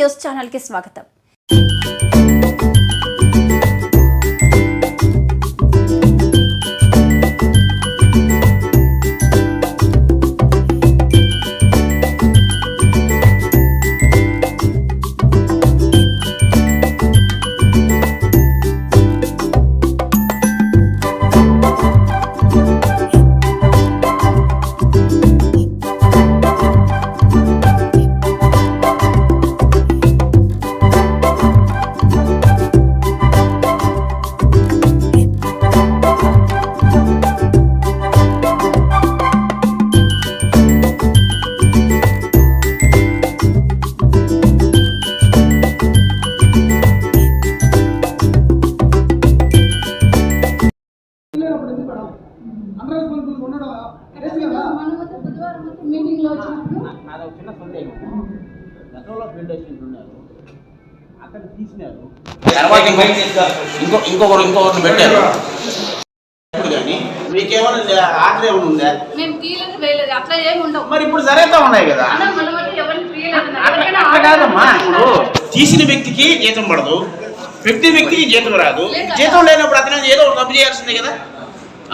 News channel కి స్వాగతం. ఇంకొకరు పెట్టారు. మీకేమైనా ఆర్డర్ ఏమైనా ఉందా? మరి ఇప్పుడు జరుగుతూ ఉన్నాయి కదా. అట్లా కాదమ్మా, ఇప్పుడు తీసిన వ్యక్తికి జీతం పడదు, వ్యక్తికి జీతం రాదు. జీతం లేనప్పుడు అతను ఏదో తప్పు చేయాల్సిందే కదా,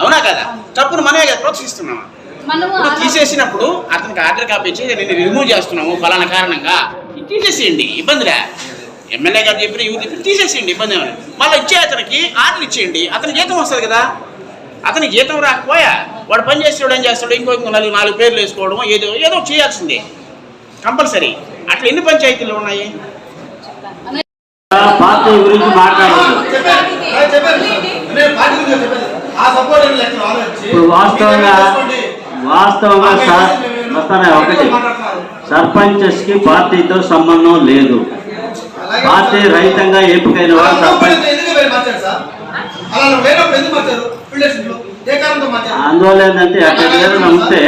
అవునా కదా? తప్పును మనమే కదా ప్రోత్సహిస్తున్నామా? తీసేసినప్పుడు అతనికి ఆర్డర్ కాపీ ఇచ్చి నేను రిమూవ్ చేస్తున్నాము ఫలానా కారణంగా తీసేసేయండి, ఇబ్బందిలే. ఎమ్మెల్యే గారు చెప్పిన యూత్ తీసేసేయండి, ఇబ్బంది ఏమని. మళ్ళీ ఇచ్చే అతనికి ఆర్డర్ ఇచ్చేయండి, అతని జీతం వస్తుంది కదా. అతనికి జీతం రాకపోయా వాడు పని చేసేవాడు ఏం చేస్తాడు, ఇంకో 4 పేర్లు వేసుకోవడం ఏదో చేయాల్సిందే కంపల్సరీ. అట్లా ఎన్ని పంచాయతీలు ఉన్నాయి? పార్టీ గురించి వాస్తవంగా ఒకటి, సర్పంచెస్ కి పార్టీతో సంబంధం లేదు. పార్టీ రహితంగా ఎంపికైన వాడు సర్పంచ్. అందువల్ల ఏంటంటే అక్కడ ఏదైనా ఉంటే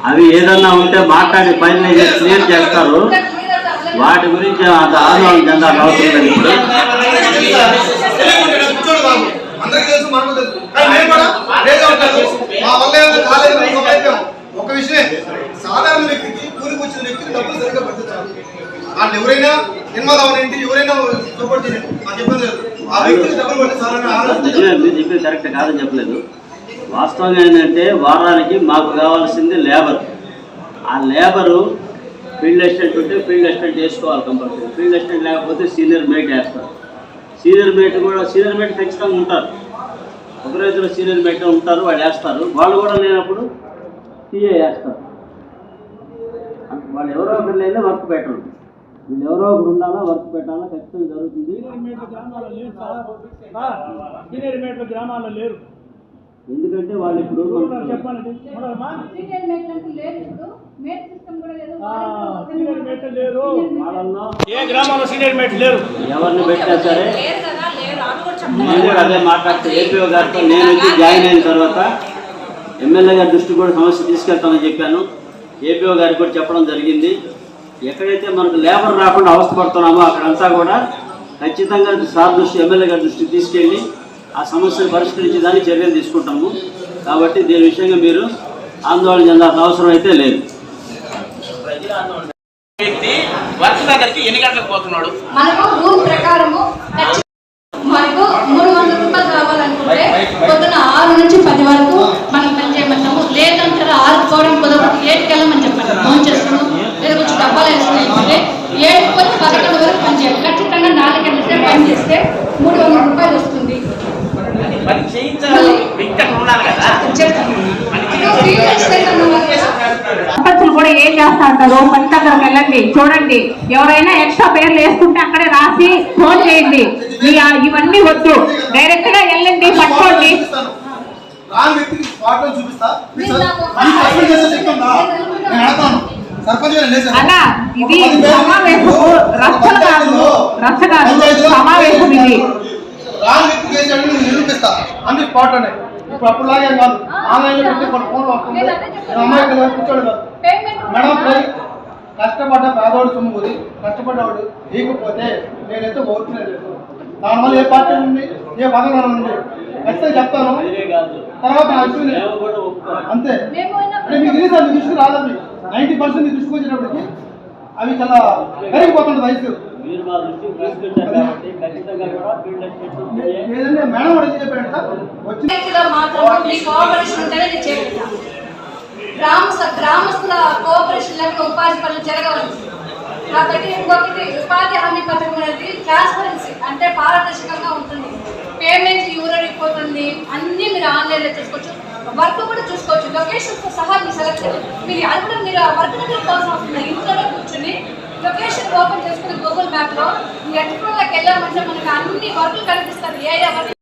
అవి ఏదన్నా ఉంటే మాట్లాడి పైన క్లియర్ చేస్తారు. వాటి గురించి అంత ఆందోళన చెందాల్సిన అవసరం లేదు. ఒక విషయం, సాధారణ వ్యక్తికి కూలికి వచ్చిన వ్యక్తికి డబ్బులు సరిగ్గా పడుతున్నారు. వాళ్ళు ఎవరైనా ఇన్వాల్వ్ అవ్వనండి, ఎవరైనా సపోర్ట్ చేయండి, మాకు ఇబ్బంది లేదు. ఆ వ్యక్తికి డబ్బులు పడితే చెప్పేది కరెక్ట్ కాదని చెప్పలేదు. వాస్తవంగా ఏంటంటే వారానికి మాకు కావాల్సింది లేబర్. ఆ లేబరు ఫీల్డ్ అసిస్టెంట్ ఉంటే ఫీల్డ్ అసిస్టెంట్ వేసుకోవాలి కంపల్సరీ. ఫీల్డ్ అసిస్టెంట్ లేకపోతే సీనియర్ మేట్ వేస్తారు. సీనియర్ మేట్ ఖచ్చితంగా ఉంటారు. ఒకరోజులో సీనియర్ మేట్ ఉంటారు, వాళ్ళు వేస్తారు. వాళ్ళు కూడా లేనప్పుడు టీఏ వేస్తారు. వాళ్ళు ఎవరో ఒకరు లేదా వర్క్ పెట్టరు. వీళ్ళు ఎవరో ఒకరు ఉండాలా, వర్క్ పెట్టాలా, ఖచ్చితంగా జరుగుతుంది. గ్రామాల్లో లేరు, ఎందుకంటే వాళ్ళు ఇప్పుడు ఏ గ్రామంలో సీనియర్ మేట్ లేరు. ఎవరిని పెట్టినా సరే నేను అదే మాట్లాడితే ఏపీఓ గారితో నేను వచ్చి జాయిన్ అయిన తర్వాత ఎమ్మెల్యే గారి దృష్టికి కూడా సమస్య తీసుకెళ్తామని చెప్పాను. ఏపీఓ గారికి కూడా చెప్పడం జరిగింది. ఎక్కడైతే మనకు లేబర్ రాకుండా అవస్థపడుతున్నామో అక్కడంతా కూడా ఖచ్చితంగా సార్ దృష్టి, ఎమ్మెల్యే గారి దృష్టికి తీసుకెళ్ళి ఆ సమస్యను పరిష్కరించేదానికి చర్యలు తీసుకుంటాము. కాబట్టి దీని విషయంగా మీరు ఆందోళన చెందాల్సిన అవసరం అయితే లేదు. వ్యక్తి వర్క్ దగ్గరికి ఎన్ని గంటలకు పోతున్నాడు? మనకు రూల్ ప్రకారము మనకు 300 రూపాయలు రావాలనుకుంటే పొద్దున 6 నుంచి 10 వరకు మనం పని చేయమంటాము. లేదంటారా 6 పోవడం కుదరదు, 7కి వెళ్ళమని చెప్పండి. ఫోన్ చేస్తాము, లేదా కొంచెం డబ్బాలు వేసుకుని 7 పోయి 11 వరకు పని చేయాలి. ఖచ్చితంగా 4 గంటల సేపు పని చేస్తే 300 రూపాయలు వస్తుంది. సర్పంచులు కూడా ఏం చేస్తా ఉంటారు, పని దగ్గరకు వెళ్ళండి, చూడండి. ఎవరైనా ఎక్స్ట్రా పేర్లు వేసుకుంటే అక్కడే రాసి ఫోన్ చేయండి. ఇవన్నీ వద్దు, డైరెక్ట్ గా వెళ్ళండి, పట్టుకోండి. అలా ఇది సమావేశము రచ్చ కాదు సమావేశం. ఇది నిరూపిస్తా అన్ని స్పాట్ అనే. ఇప్పుడు అప్పుడులాగే కాదు, ఆన్లైన్ లో పెట్టి ఫోన్ వస్తుంది. అమ్మాయి కూర్చోడు కాదు మేడం. కష్టపడ్డ పేదవాడు సొమ్ముది, కష్టపడ్డవాడు లేకపోతే నేనైతే ఓర్చులేదు. దానివల్ల ఏ పార్టీ ఉంది, ఏ పదవి ఉంది, ఖచ్చితంగా చెప్తాను. మీరే కాదు, తర్వాత మేము కూడా ఒప్పుకోం. అంతే. మేము అంటే మీకు తెలియదు సార్, మీ దృష్టికి రాదు అవి. 90% మీ దృష్టికి వచ్చేటప్పటికి అవి చాలా పెరిగిపోతుంది వయసు. మీరు మా దృష్టికి తీసుకొచ్చారు కాబట్టి ఖచ్చితంగా కూడా ఫీల్డ్ అసిస్టెంట్ ఏదంటే మేడం కూడా ఏం చెప్పాడు సార్, వచ్చిన వ్యక్తిలో మాత్రం మీ కోఆపరేషన్ ఉంటేనే నేను చేస్తాను. గ్రామస్తుల కోఆపరేషన్ లేకపోతే ఉపాధి పనులు జరగవచ్చు. కాబట్టి ఇంకొకటి ఉపాధి హామీ పథకం అనేది ట్రాన్స్పరెన్సీ అంటే పారదర్శకంగా ఉంటుంది. పేమెంట్ యూరైపోతుంది, అన్నీ మీరు ఆన్లైన్లో చూసుకోవచ్చు, వర్క్ కూడా చూసుకోవచ్చు, లొకేషన్తో సహా మీ సెలెక్షన్. మీరు అది కూడా మీరు ఆ వర్క్ దగ్గర కోసం వస్తుంది. ఇంట్లోనే కూర్చొని లొకేషన్ ఓపెన్ చేసుకుని గూగుల్ మ్యాప్లో ఎట్లకి వెళ్ళామంటే మనకి అన్ని వర్కులు కనిపిస్తారు. ఏ వర్క్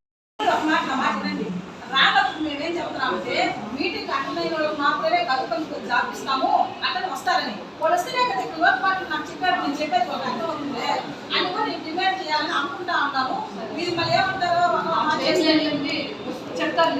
రానప్పుడు మేమేం చెప్తున్నామంటే మీటింగ్ అటెండ్ అయిన వాళ్ళకి మాత్రమే కలుపుకొని జాబ్ ఇస్తాము అతను వస్తారని. వాళ్ళు వస్తేనే కదా ఇక్కడ వర్క్ పార్టీ నాకు చెప్పారు, నేను చెప్పేది ఒక అర్థం అవుతుంది అని కూడా నేను డిమాండ్ చేయాలని అనుకుంటా ఉన్నాము. మీరు మళ్ళీ ఏమంటారో చెప్తారు.